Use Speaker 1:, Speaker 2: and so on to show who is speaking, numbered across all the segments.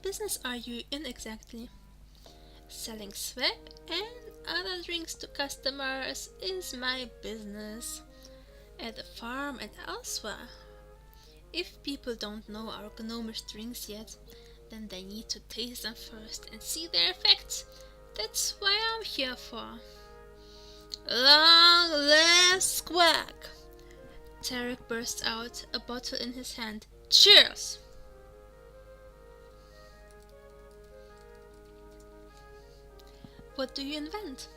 Speaker 1: business are you in exactly? Selling swag and other drinks to customers is my business. At the farm and elsewhere. If people don't know our gnomish drinks yet, then they need to taste them first and see their effects. That's why I'm here for. Long live Squawk! Tarek burst out, a bottle in his hand. Cheers! What do you invent?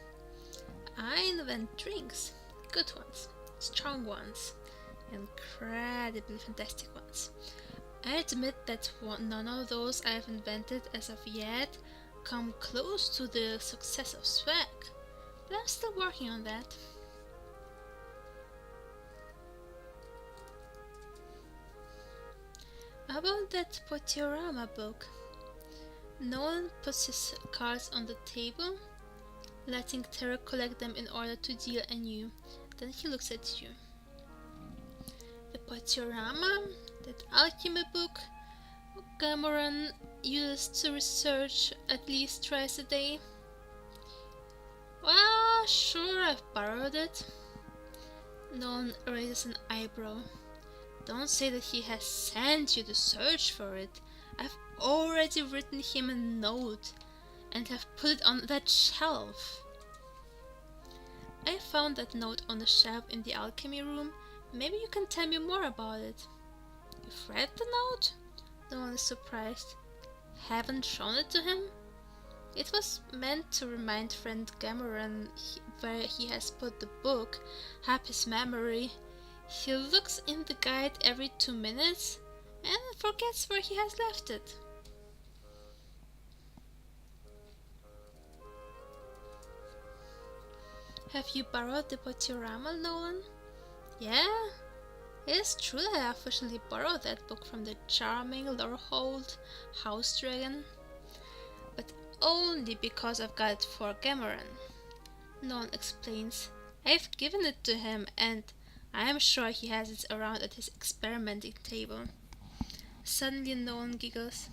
Speaker 1: I invent drinks. Good ones. Strong ones. Incredibly fantastic ones. I admit that none of those I've invented as of yet come close to the success of swag, but I'm still working on that. About that Potiorama book, Nolan puts his cards on the table, letting Tarek collect them in order to deal anew. Then he looks at you. The Potiorama, that alchemy book Gamoran used to research at least twice a day. Well, sure, I've borrowed it. Nolan raises an eyebrow. Don't say that he has sent you to search for it. I've already written him a note and have put it on that shelf. I found that note on the shelf in the alchemy room. Maybe you can tell me more about it. You've read the note? No one is surprised. Haven't shown it to him? It was meant to remind friend Gamoran where he has put the book, help his memory. He looks in the guide every 2 minutes and forgets where he has left it. Have you borrowed the Potiorama, Nolan? Yeah, it is true that I officially borrowed that book from the charming Lorehold house dragon, but only because I've got it for Gamoran. Nolan explains. I've given it to him and I am sure he has it around at his experimenting table. Suddenly Nolan giggles.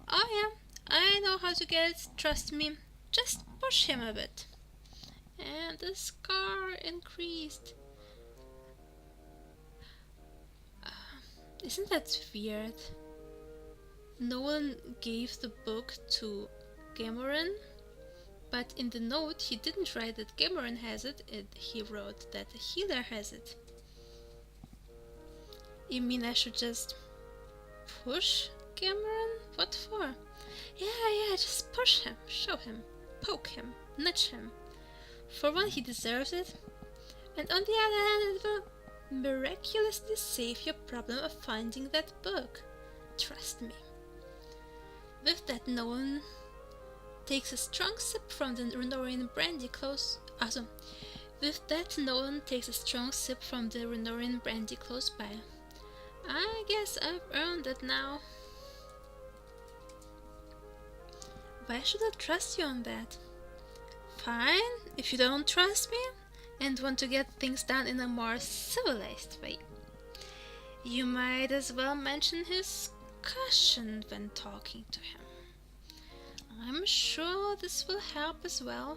Speaker 1: Oh yeah, I know how to get it, trust me. Just push him a bit. And the scar increased. Isn't that weird? Nolan gave the book to Gamoran, but in the note he didn't write that Gamoran has it, he wrote that the healer has it. You mean I should just push Gamoran? What for? Yeah, just push him, show him, poke him, nudge him. For one, he deserves it, and on the other hand, it will miraculously save your problem of finding that book. Trust me. With that, Nolan takes a strong sip from the Renorian brandy close. With that, Nolan takes a strong sip from the Renorian brandy close by. I guess I've earned it now. Why should I trust you on that? Fine, if you don't trust me and want to get things done in a more civilized way. You might as well mention his caution when talking to him. I'm sure this will help as well.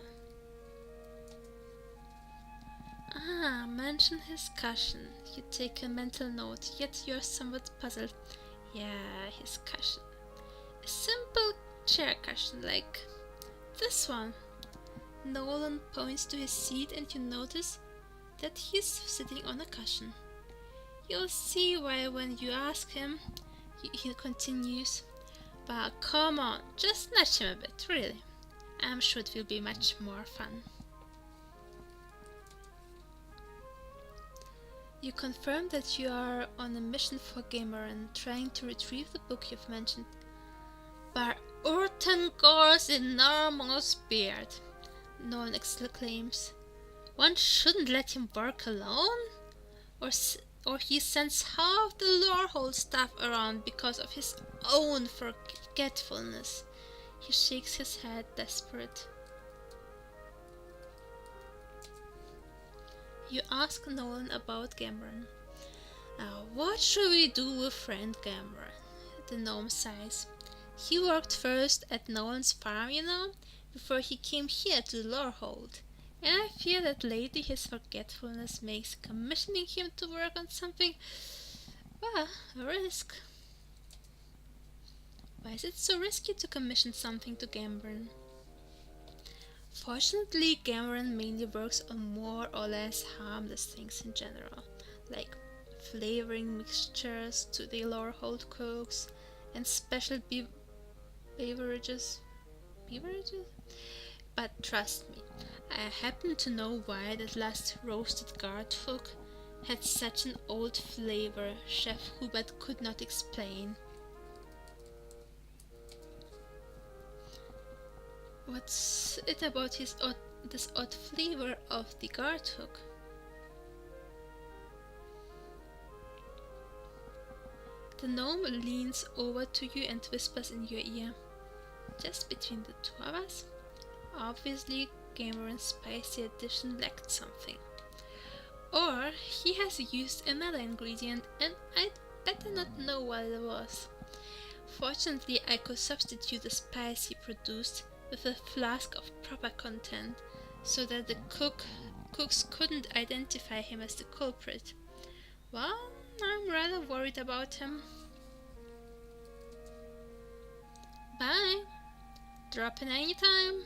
Speaker 1: Mention his caution. You take a mental note, yet you're somewhat puzzled. Yeah, his caution. A simple chair cushion like this one. Nolan points to his seat and you notice that he's sitting on a cushion. You'll see why when you ask him. He continues. But come on, just nudge him a bit, really. I'm sure it will be much more fun. You confirm that you are on a mission for Gamoran, trying to retrieve the book you've mentioned. Bar Urtengor's enormous beard, Nolan exclaims. One shouldn't let him work alone? Or he sends half the Lorehold staff around because of his own forgetfulness. He shakes his head, desperate. You ask Nolan about Gamoran. What should we do with friend Gamoran? The gnome sighs. He worked first at Nolan's farm, before he came here to Lorehold. And I fear that lately his forgetfulness makes commissioning him to work on something, well, a risk. Why is it so risky to commission something to Gambren? Fortunately, Gambren mainly works on more or less harmless things in general, like flavoring mixtures to the Lorehold cooks and special beverages. Beverages? But trust me, I happen to know why that last roasted guardhook had such an old flavor Chef Hubert could not explain. What's it about this odd flavor of the guardhook? The gnome leans over to you and whispers in your ear. Just between the two of us? Obviously, Gameron's spicy addition lacked something. Or he has used another ingredient and I'd better not know what it was. Fortunately, I could substitute the spice he produced with a flask of proper content, so that the cooks couldn't identify him as the culprit. Well, I'm rather worried about him. Bye! Drop in any time,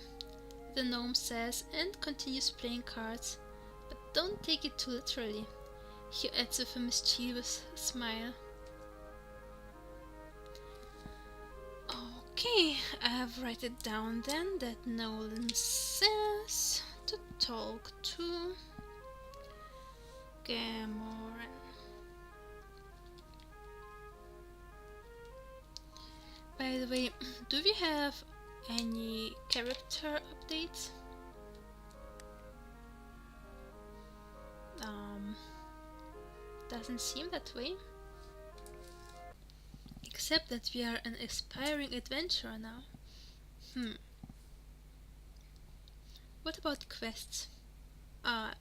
Speaker 1: the gnome says and continues playing cards. But don't take it too literally, he adds with a mischievous smile. Okay, I have written it down then that Nolan says to talk to Gamoran. By the way, do we have any character updates? Doesn't seem that way. Except that we are an aspiring adventurer now. What about quests?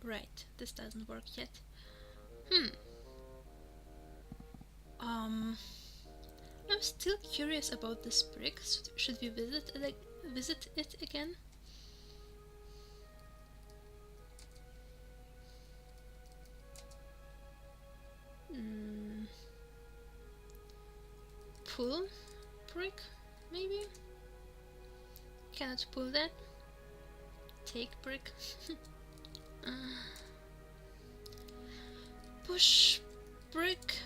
Speaker 1: Right, this doesn't work yet. I'm still curious about this brick. Should we visit it again? Pull brick, maybe? Cannot pull that. Take brick. Push brick.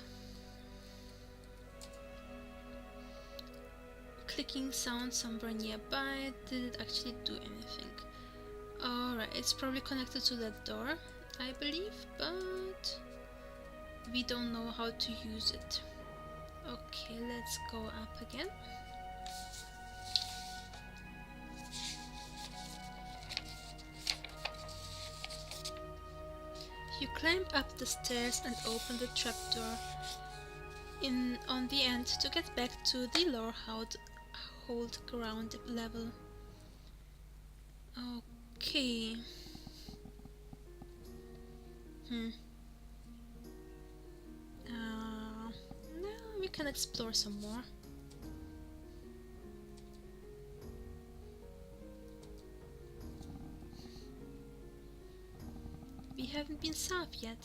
Speaker 1: Clicking sound somewhere nearby. Did it actually do anything? Alright, it's probably connected to that door, I believe, but we don't know how to use it. Okay, let's go up again. You climb up the stairs and open the trapdoor on the end to get back to the Lorehold ground level. Okay. Now we can explore some more. We haven't been south yet.